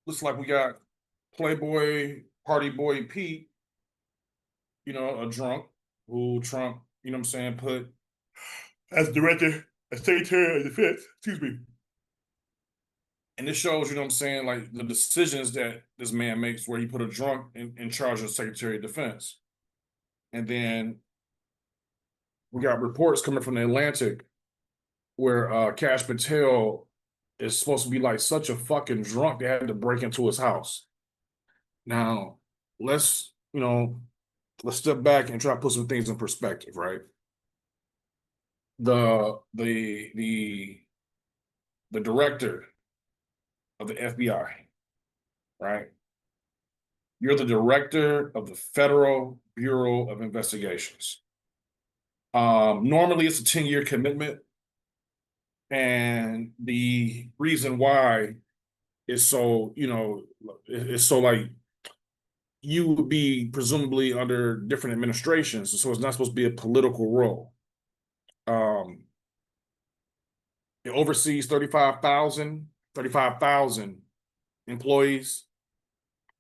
Looks like we got Playboy Party Boy Pete, a drunk who Trump, you know what I'm saying, put as director of Secretary of Defense, excuse me. And this shows, you know what I'm saying, like the decisions that this man makes where he put a drunk in charge of Secretary of Defense. And then we got reports coming from the Atlantic where Kash Patel is supposed to be like such a fucking drunk they had to break into his house. Now, let's, let's step back and try to put some things in perspective, right? The director of the FBI, right? You're the director of the Federal Bureau of Investigations. Normally, it's a 10-year commitment, and the reason why is so it's so like you would be presumably under different administrations, so it's not supposed to be a political role. It oversees 35,000 employees.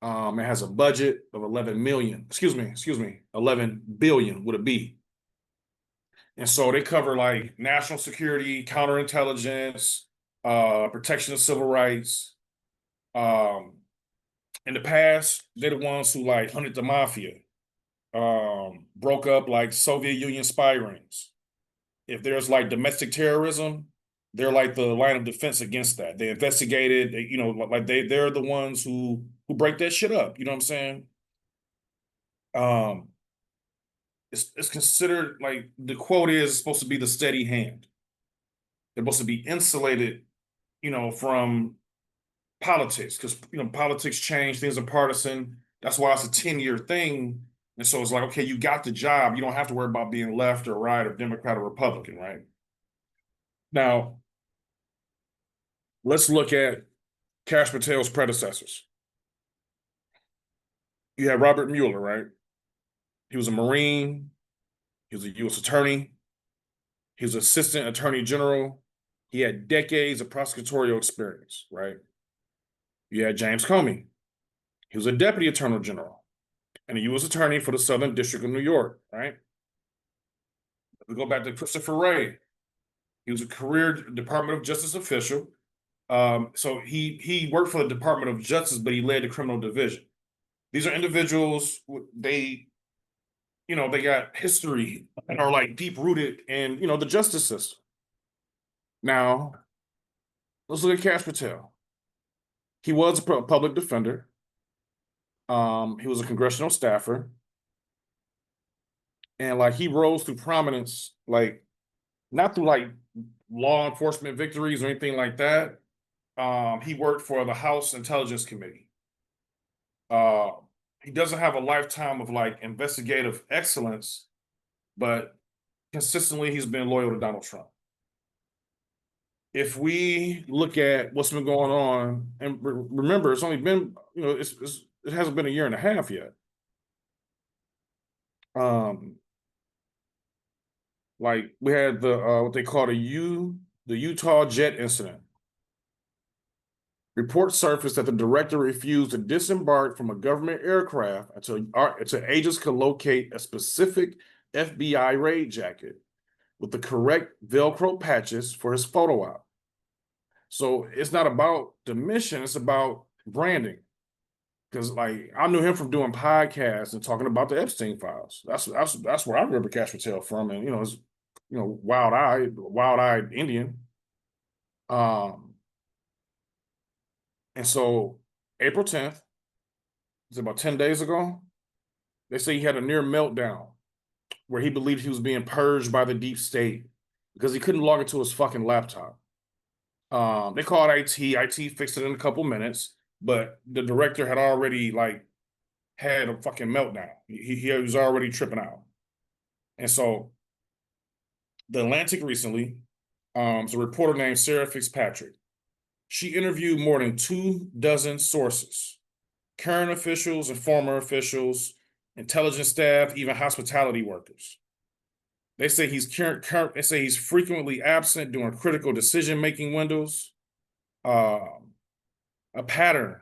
It has a budget of 11 million, excuse me, 11 billion would it be. And so they cover like national security, counterintelligence, protection of civil rights. In the past, they're the ones who like hunted the mafia, broke up like Soviet Union spy rings. If there's like domestic terrorism, they're like the line of defense against that. They investigated, like they're the ones who break that shit up. You know what I'm saying? It's considered like the quote is supposed to be the steady hand. They're supposed to be insulated, from politics because politics change, things are partisan. That's why it's a 10-year thing. And so it's like, okay, you got the job. You don't have to worry about being left or right or Democrat or Republican, right? Now, let's look at Kash Patel's predecessors. You have Robert Mueller, right? He was a Marine. He was a U.S. attorney. He was assistant attorney general. He had decades of prosecutorial experience, right? You had James Comey. He was a deputy attorney general and a U.S. attorney for the Southern District of New York, right? We go back to Christopher Wray. He was a career Department of Justice official. So he worked for the Department of Justice, but he led the criminal division. These are individuals, they got history and are like deep rooted in, the justice system. Now, let's look at Kash Patel. He was a public defender. He was a congressional staffer. And like he rose through prominence, like not through like law enforcement victories or anything like that. He worked for the House Intelligence Committee. He doesn't have a lifetime of like investigative excellence, but consistently he's been loyal to Donald Trump. If we look at what's been going on, and remember, it's only been, it hasn't been a year and a half yet. Like we had the what they call the Utah jet incident. Reports surfaced that the director refused to disembark from a government aircraft until agents could locate a specific FBI raid jacket with the correct Velcro patches for his photo op. So it's not about the mission, it's about branding. Because like I knew him from doing podcasts and talking about the Epstein files. That's where I remember Kash Patel from, and it's wild-eyed Indian. And so April 10th, it's about 10 days ago, they say he had a near meltdown where he believed he was being purged by the deep state because he couldn't log into his fucking laptop. They called IT. IT fixed it in a couple minutes, but the director had already like had a fucking meltdown. He was already tripping out. And so the Atlantic recently, it's a reporter named Sarah Fitzpatrick. She interviewed more than 24 sources, current officials and former officials, intelligence staff, even hospitality workers. They say he's frequently absent during critical decision-making windows. a pattern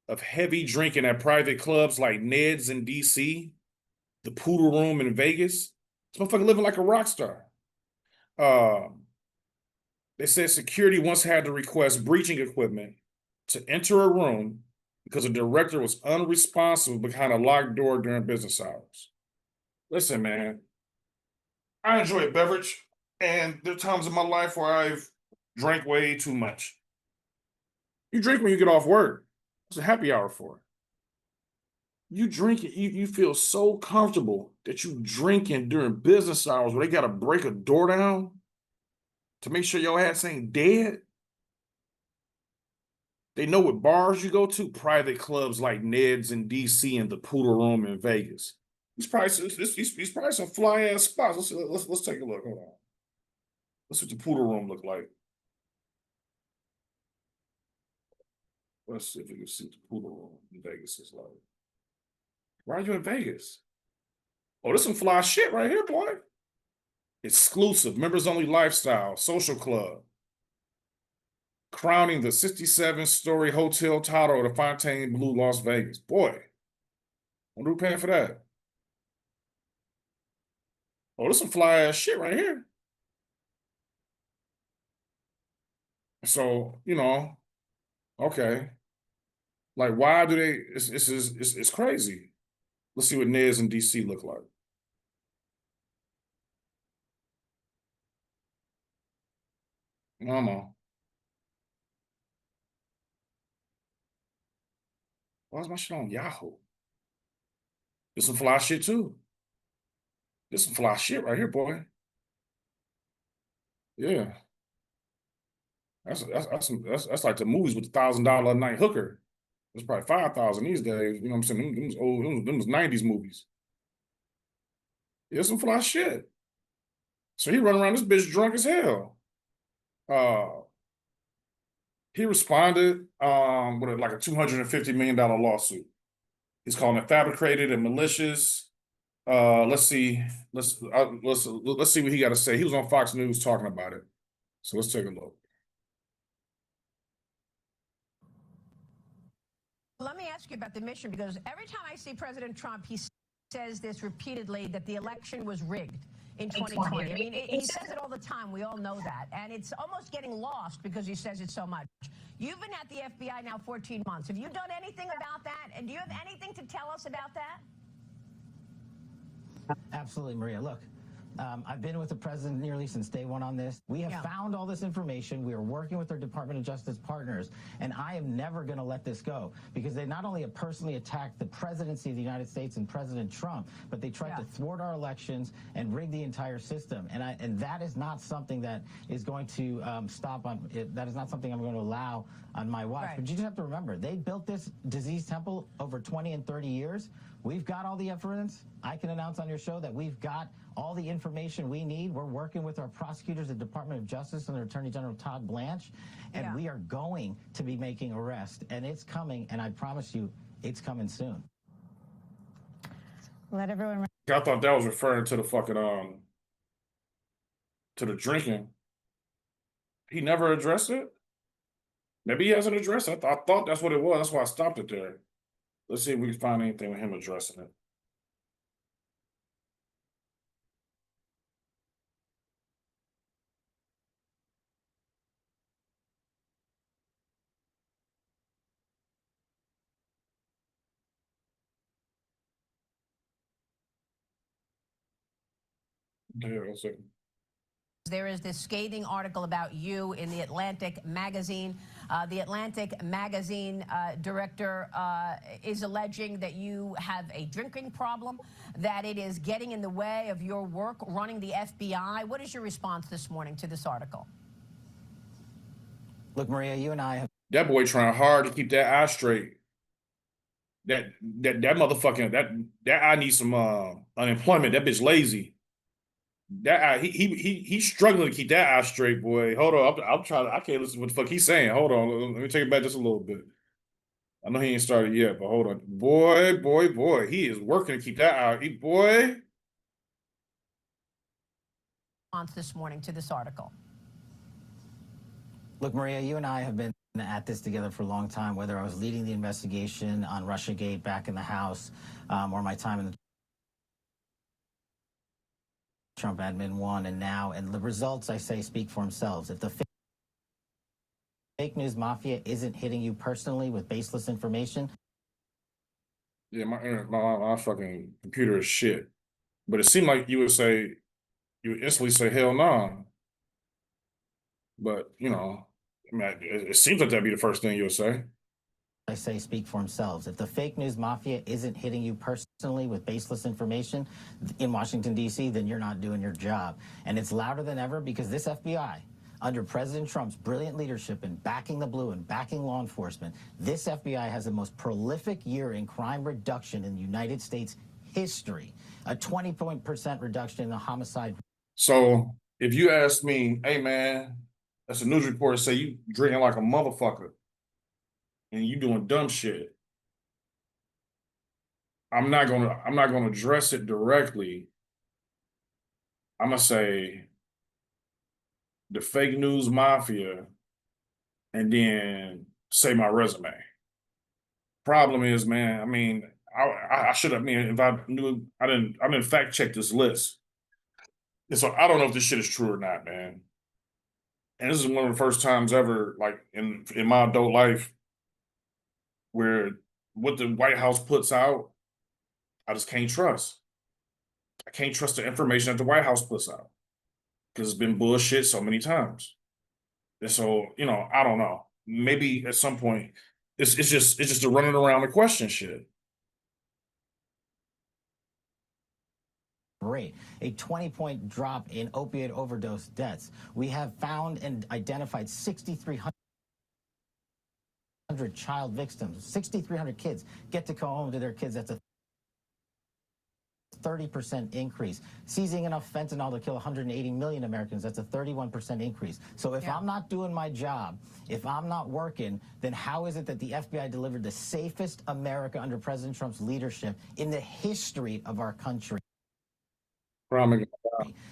of heavy drinking at private clubs like Ned's in DC, the Poodle Room in Vegas. This motherfucker living like a rock star. They said security once had to request breaching equipment to enter a room because the director was unresponsive behind a locked door during business hours. Listen, man, I enjoy a beverage, and there are times in my life where I've drank way too much. You drink when you get off work. It's a happy hour for it. You drink it, you feel so comfortable that you drinking during business hours where they gotta break a door down to make sure your ass ain't dead. They know what bars you go to, private clubs like Ned's in DC and the Poodle Room in Vegas. These probably some fly ass spots. Let's take a look. Hold on. Let's see what the Poodle Room look like. Let's see if we can see what the Poodle Room in Vegas is like. Why are you in Vegas? Oh, there's some fly shit right here, boy. Exclusive, members only lifestyle, social club. Crowning the 67-story hotel title of the Fontainebleau, Las Vegas. Boy, wonder who paying for that. Oh, there's some fly ass shit right here. So, okay. Like, why do they? It's crazy. Let's see what Nez in DC look like. Mama, why is my shit on Yahoo? There's some fly shit too. There's some fly shit right here, boy. Yeah, that's like the movies with the $1,000 a night hooker. It's probably 5,000 these days. You know what I'm saying? Them was old, them was 90s movies. Yeah, some fly shit. So he run around this bitch drunk as hell. Uh, he responded with like a $250 million lawsuit. He's calling it fabricated and malicious. Let's see. Let's see what he got to say. He was on Fox News talking about it. So let's take a look. Let me ask you about the mission, because every time I see President Trump, he says this repeatedly, that the election was rigged in 2020. I mean, he says it all the time. We all know that. And it's almost getting lost because he says it so much. You've been at the FBI now 14 months. Have you done anything about that? And do you have anything to tell us about that? Absolutely, Maria. Look, I've been with the president nearly since day one on this. We have found all this information. We are working with our Department of Justice partners, and I am never going to let this go, because they not only have personally attacked the presidency of the United States and President Trump, but they tried to thwart our elections and rig the entire system. And that is not something that is going to stop on it. That is not something I'm going to allow on my watch. But you just have to remember, they built this disease temple over 20 and 30 years. We've got all the evidence. I can announce on your show that we've got all the information we need. We're working with our prosecutors at the Department of Justice and their Attorney General Todd Blanche, and we are going to be making arrests, and it's coming, and I promise you, it's coming soon. Let everyone. I thought that was referring to the fucking to the drinking. He never addressed it. Maybe he hasn't addressed it. I thought that's what it was. That's why I stopped it there. Let's see if we can find anything with him addressing it. Yeah, that's it. There is this scathing article about you in the Atlantic magazine. The Atlantic magazine director is alleging that you have a drinking problem, that it is getting in the way of your work running the FBI. What is your response this morning to this article? Look, Maria, you and I have... That boy trying hard to keep that eye straight. That motherfucking that I need some unemployment. That bitch lazy. That he's struggling to keep that eye straight, boy. Hold on, I'm trying. I can't listen to what the fuck he's saying. Hold on, let me take it back just a little bit. I know he ain't started yet, but hold on, boy, he is working to keep that eye. Boy. This morning to this article. Look, Maria, you and I have been at this together for a long time, whether I was leading the investigation on Russiagate back in the House or my time in the Trump admin 1 and now, and the results, I say, speak for themselves. If the fake news mafia isn't hitting you personally with baseless information. Yeah, my fucking computer is shit. But it seemed like you would instantly say, hell nah. But, you know, I mean, it seems like that'd be the first thing you would say. I say speak for themselves. If the fake news mafia isn't hitting you personally with baseless information in Washington, D.C., then you're not doing your job. And it's louder than ever because this FBI, under President Trump's brilliant leadership and backing the blue and backing law enforcement, this FBI has the most prolific year in crime reduction in the United States history, a 20% reduction in the homicide. So if you ask me, hey man, that's a news reporter say you drinking like a motherfucker and you doing dumb shit, I'm not gonna address it directly. I'm gonna say the fake news mafia and then say my resume. Problem is, man, I mean, I should have, I mean, if I knew, I didn't fact check this list. And so I don't know if this shit is true or not, man. And this is one of the first times ever, like in my adult life, where what the White House puts out, I just can't trust. I can't trust the information that the White House puts out because it's been bullshit so many times. And so, you know, I don't know. Maybe at some point, it's just the running around the question shit. Rate, a 20-point drop in opioid overdose deaths. We have found and identified 6,300 child victims. 6,300 kids get to go home to their kids. That's a 30% increase. Seizing enough fentanyl to kill 180 million Americans, that's a 31% increase. So if I'm not doing my job, if I'm not working, then how is it that the FBI delivered the safest America under President Trump's leadership in the history of our country?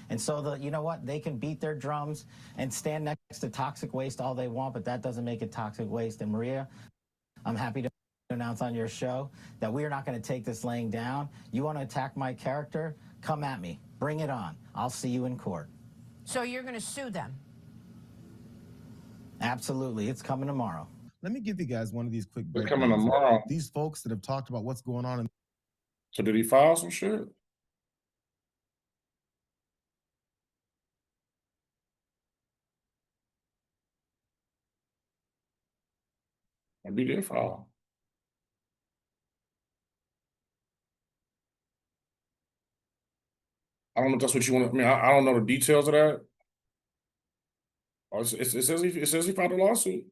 And so you know what? They can beat their drums and stand next to toxic waste all they want, but that doesn't make it toxic waste. And Maria, I'm happy to announce on your show that we are not going to take this laying down. You want to attack my character? Come at me. Bring it on. I'll see you in court. So you're going to sue them? Absolutely. It's coming tomorrow. Let me give you guys one of these quick breakdowns. It's coming tomorrow. These folks that have talked about what's going on. So did he file some shit? Maybe he did file. I don't know if that's what you want. I mean, I don't know the details of that. Oh, it says he filed a lawsuit.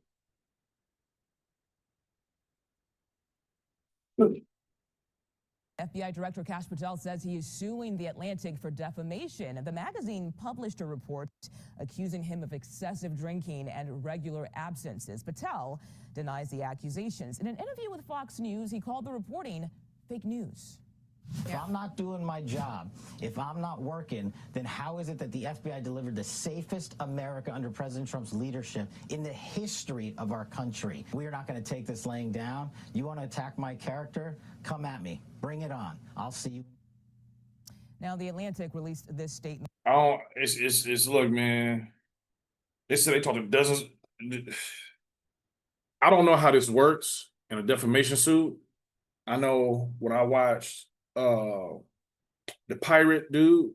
FBI Director Kash Patel says he is suing The Atlantic for defamation. The magazine published a report accusing him of excessive drinking and irregular absences. Patel denies the accusations. In an interview with Fox News, he called the reporting fake news. If I'm not doing my job, if I'm not working, then how is it that the FBI delivered the safest America under President Trump's leadership in the history of our country? We are not going to take this laying down. You want to attack my character? Come at me. Bring it on. I'll see you. Now, The Atlantic released this statement. Oh, it's look, man. They said they talked to dozens. I don't know how this works in a defamation suit. I know when I watched the pirate dude,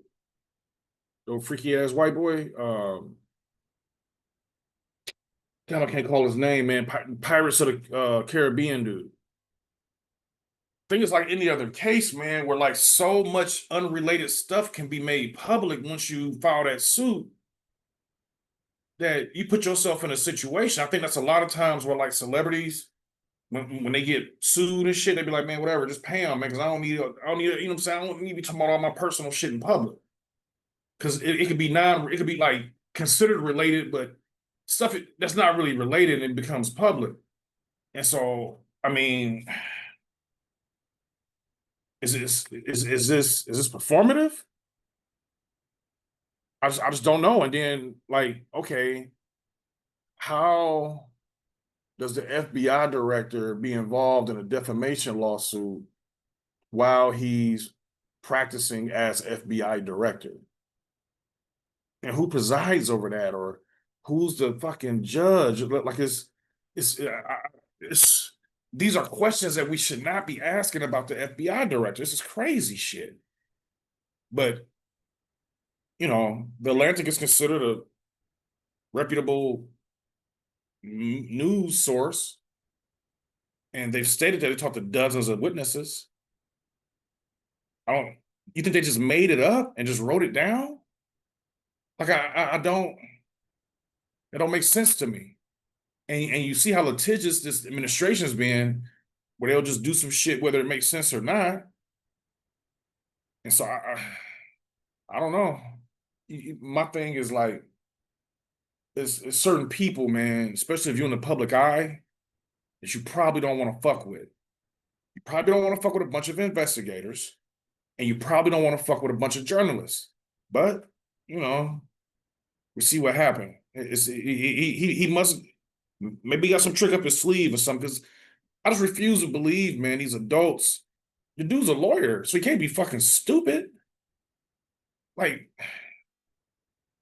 the freaky ass white boy. God, I can't call his name, man. Pirates of the Caribbean dude. I think it's like any other case, man, where like so much unrelated stuff can be made public once you file that suit that you put yourself in a situation. I think that's a lot of times where like celebrities, when they get sued and shit, they be like, man, whatever, just pay them, man, because I don't need, you know what I'm saying? I don't need to be talking about all my personal shit in public. Because it could be it could be like considered related, but stuff that's not really related and it becomes public. And so, I mean, is this performative? I just don't know. And then like, okay, how does the FBI director be involved in a defamation lawsuit while he's practicing as FBI director? And who presides over that, or who's the fucking judge? Like it's it's these are questions that we should not be asking about the FBI director. This is crazy shit. But you know, the Atlantic is considered a reputable news source, and they've stated that they talked to dozens of witnesses. I don't. You think they just made it up and just wrote it down? Like I don't. It don't make sense to me. And you see how litigious this administration's been, where they'll just do some shit whether it makes sense or not. And so I don't know. My thing is like, it's certain people, man, especially if you're in the public eye, that you probably don't want to fuck with. You probably don't want to fuck with a bunch of investigators, and you probably don't want to fuck with a bunch of journalists. But you know, we see what happened. He must, maybe he got some trick up his sleeve or something. Because I just refuse to believe, man, these adults. The dude's a lawyer, so he can't be fucking stupid. Like,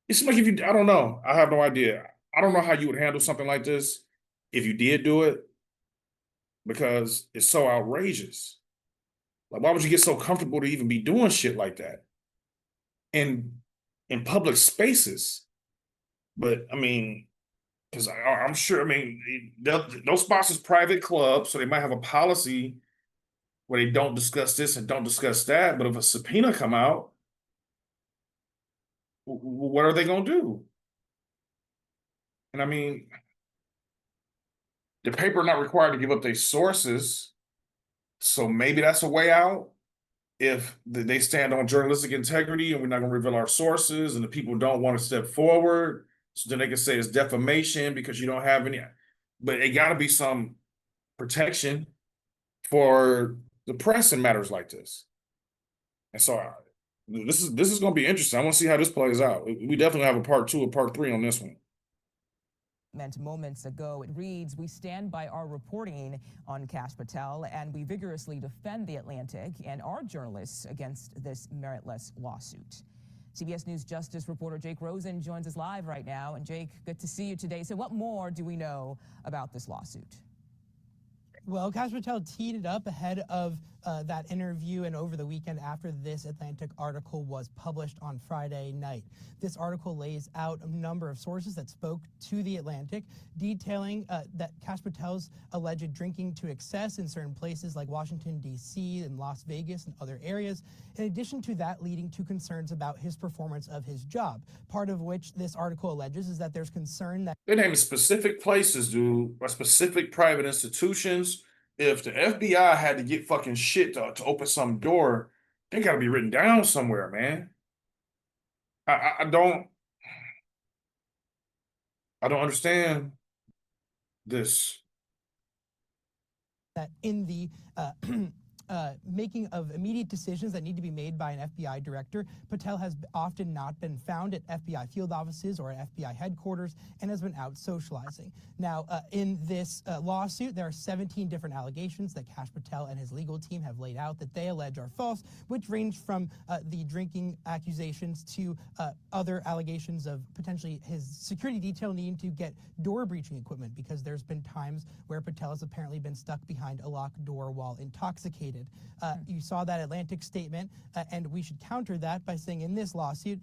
it seems like if you, I don't know. I have no idea. I don't know how you would handle something like this if you did do it, because it's so outrageous. Like, why would you get so comfortable to even be doing shit like that in public spaces? But I mean, because I'm sure, I mean, those spots is private clubs, so they might have a policy where they don't discuss this and don't discuss that. But if a subpoena come out, what are they gonna do? And I mean, the paper not required to give up their sources, so maybe that's a way out. If they stand on journalistic integrity and we're not gonna reveal our sources, and the people don't want to step forward, so then they can say it's defamation because you don't have any. But it got to be some protection for the press in matters like this. And so this is going to be interesting. I want to see how this plays out. We definitely have a part 2 or part 3 on this one. Meant moments ago, it reads, "We stand by our reporting on Kash Patel, and we vigorously defend the Atlantic and our journalists against this meritless lawsuit." CBS News Justice reporter Jake Rosen joins us live right now. And Jake, good to see you today. So what more do we know about this lawsuit? Well, Kash Patel teed it up ahead of that interview and over the weekend after this Atlantic article was published on Friday night. This article lays out a number of sources that spoke to the Atlantic, detailing that Kash Patel's alleged drinking to excess in certain places like Washington, D.C. and Las Vegas and other areas. In addition to that, leading to concerns about his performance of his job, part of which this article alleges is that there's concern that They name specific places, dude, or specific private institutions. If the FBI had to get fucking shit to open some door, they got to be written down somewhere, man. I don't understand this. that in the making of immediate decisions that need to be made by an FBI director, Patel has often not been found at FBI field offices or at FBI headquarters and has been out socializing. Now, in this lawsuit, there are 17 different allegations that Kash Patel and his legal team have laid out that they allege are false, which range from the drinking accusations to other allegations of potentially his security detail needing to get door breaching equipment, because there's been times where Patel has apparently been stuck behind a locked door while intoxicated. You saw that Atlantic statement, and we should counter that by saying in this lawsuit,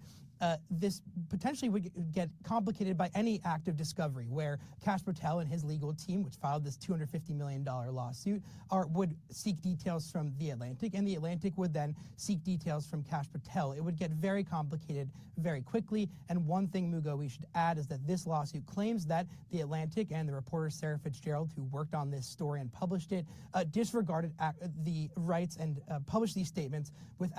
this potentially would get complicated by any act of discovery where Kash Patel and his legal team, which filed this $250 million lawsuit, would seek details from the Atlantic, and the Atlantic would then seek details from Kash Patel. It would get very complicated very quickly. And one thing, Mugo, we should add is that this lawsuit claims that the Atlantic and the reporter Sarah Fitzpatrick, who worked on this story and published it, disregarded the rights and published these statements with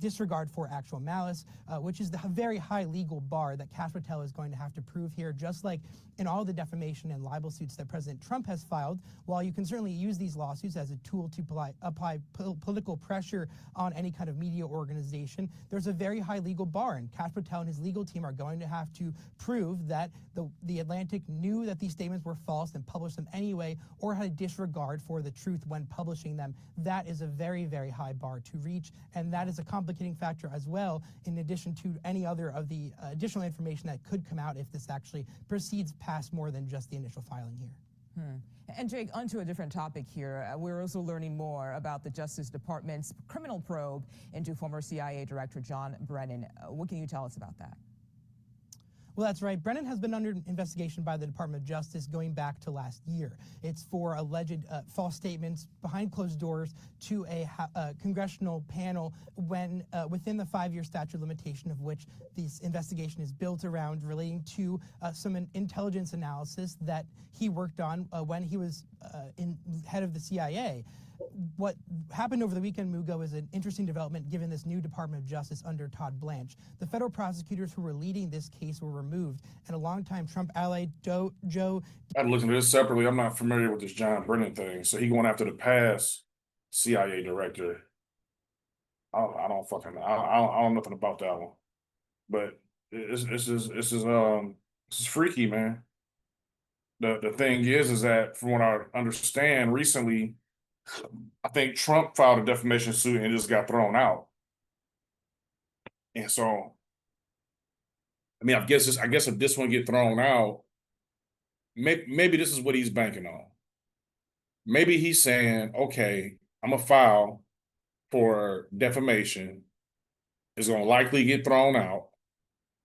disregard for actual malice, which which is the very high legal bar that Kash Patel is going to have to prove here, just like in all the defamation and libel suits that President Trump has filed. While you can certainly use these lawsuits as a tool to apply political pressure on any kind of media organization, there's a very high legal bar, and Kash Patel and his legal team are going to have to prove that the Atlantic knew that these statements were false and published them anyway, or had a disregard for the truth when publishing them. That is a very, very high bar to reach, and that is a complicating factor as well, in addition to any other of the additional information that could come out if this actually proceeds past more than just the initial filing here. And Jake, onto a different topic here. We're also learning more about the Justice Department's criminal probe into former CIA Director John Brennan. What can you tell us about that? Well, that's right. Brennan has been under investigation by the Department of Justice going back to last year. It's for alleged false statements behind closed doors to a congressional panel when within the 5-year statute of limitation of which this investigation is built around, relating to some intelligence analysis that he worked on when he was head of the CIA. What happened over the weekend, Mugo, is an interesting development given this new Department of Justice under Todd Blanche. The federal prosecutors who were leading this case were removed, and a longtime Trump ally, Joe... I'd look into this separately. I'm not familiar with this John Brennan thing. So he going after the past CIA director. I don't fucking, I don't know nothing about that one. But this is freaky, man. The thing is that from what I understand recently, I think Trump filed a defamation suit and it just got thrown out. And so, I mean, I guess if this one get thrown out, maybe this is what he's banking on. Maybe he's saying, okay, I'm gonna file for defamation. It's gonna likely get thrown out,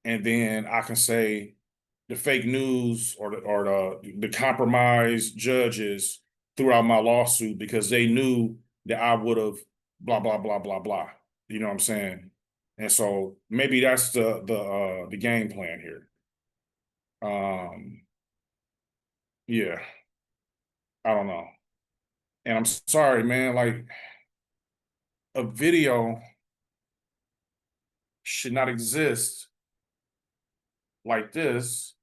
and then I can say the fake news or the compromised judges threw out my lawsuit because they knew that I would have blah blah blah blah blah. You know what I'm saying? And so maybe that's the game plan here. Yeah, I don't know. And I'm sorry, man, like a video should not exist like this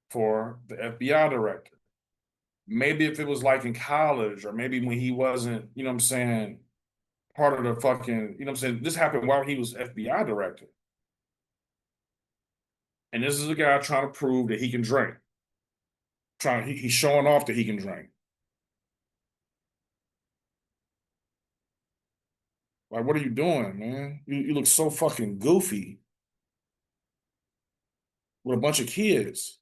for the FBI director. Maybe if it was like in college, or maybe when he wasn't, you know what I'm saying, part of the fucking, you know what I'm saying, this happened while he was FBI director. And this is a guy trying to prove that he can drink. He's showing off that he can drink. Like, what are you doing, man? You look so fucking goofy with a bunch of kids.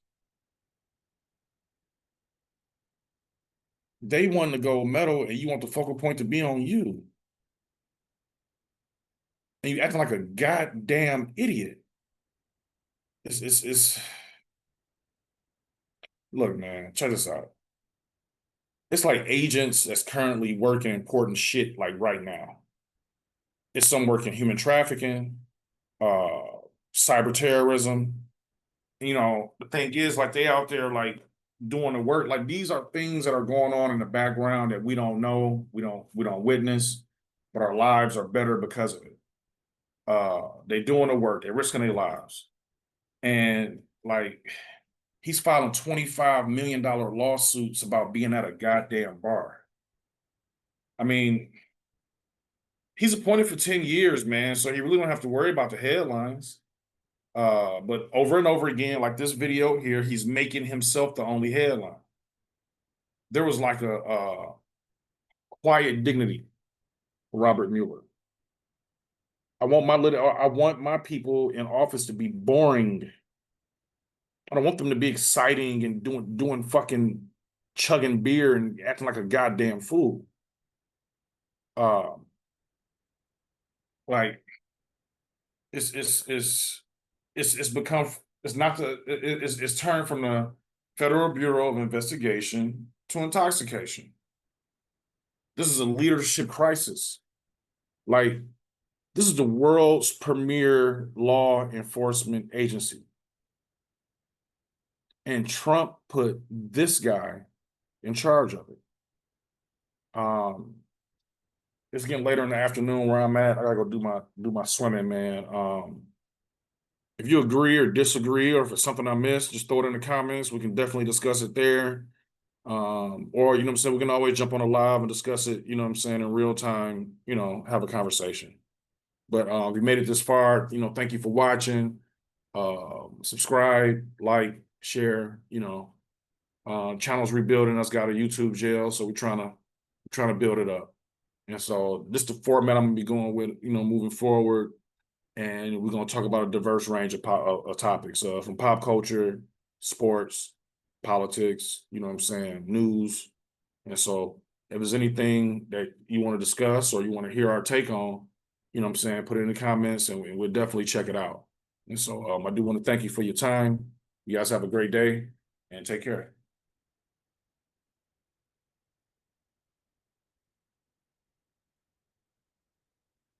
They won the gold medal and you want the focal point to be on you. And you acting like a goddamn idiot. It's look, man, check this out. It's like agents that's currently working important shit like right now. It's some working human trafficking, cyber terrorism. You know, the thing is, like, they out there like doing the work. Like, these are things that are going on in the background that we don't know, we don't witness, but our lives are better because of it. They doing the work, they're risking their lives. And like, he's filing $25 million lawsuits about being at a goddamn bar. I mean, he's appointed for 10 years, man, so he really don't have to worry about the headlines. But over and over again, like this video here, he's making himself the only headline. There was like a quiet dignity for Robert Mueller. I want my people in office to be boring. I don't want them to be exciting and doing fucking chugging beer and acting like a goddamn fool. Like it's turned from the Federal Bureau of Investigation to intoxication. This is a leadership crisis. Like, this is the world's premier law enforcement agency. And Trump put this guy in charge of it. It's getting later in the afternoon where I'm at. I gotta go do my swimming, man. If you agree or disagree, or if it's something I missed, just throw it in the comments. We can definitely discuss it there. Or, you know what I'm saying, we can always jump on a live and discuss it, you know what I'm saying, in real time, you know, have a conversation. But if you made it this far, you know, thank you for watching. Subscribe, like, share, you know. Channel's rebuilding, us got a YouTube jail, so we're trying to build it up. And so this is the format I'm gonna be going with, you know, moving forward. And we're gonna talk about a diverse range of topics, from pop culture, sports, politics, you know what I'm saying, news. And so if there's anything that you want to discuss or you want to hear our take on, you know what I'm saying, put it in the comments and we'll definitely check it out. And so I do want to thank you for your time. You guys have a great day and take care.